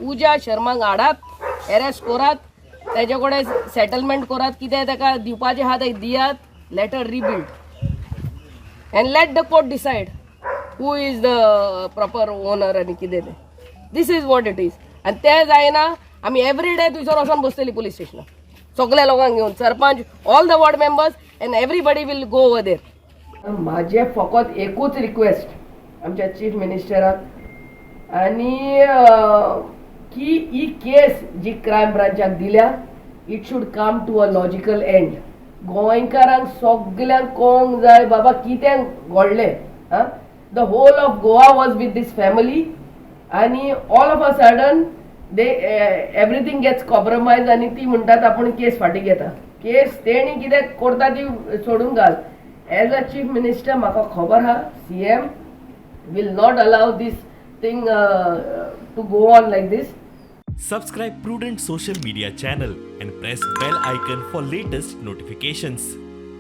पुजा शर्माक हाडात arrest करात तेजे कडेन सेटलमेंट करात कितें ताका दिवपाचे आहा ते दियात letter rebuild and let the court decide who is the proper owner आनी कितें तें this is what it is आनी तें जायना आमी एवरी डे थंयसर वचून बसतली पुलीस स्टेशनार सगळ्या लोकांक घेवन sarpanch all the ward members and everybody will go over there म्हाजें फकत एकूच रिक्वेस्ट आमच्या चीफ मिनिस्टराक आनी की ही केस जी क्रायम ब्रांचाक दिल्या it should come to a logical end गोंयकारांक सगळ्यांक कळोंक जाय बाबा कितें घडलें the whole of Goa was with this family आनी all of a sudden they everything gets compromise आनी ती म्हणटात आपूण केस फाटीं घेता केस तेणी कितें करता ती सोडून घाल एज अ चीफ मिनिस्टर म्हाका खबर आहा CM will not allow this thing to go on like this. Subscribe Prudent social media channel and press bell icon for latest notifications.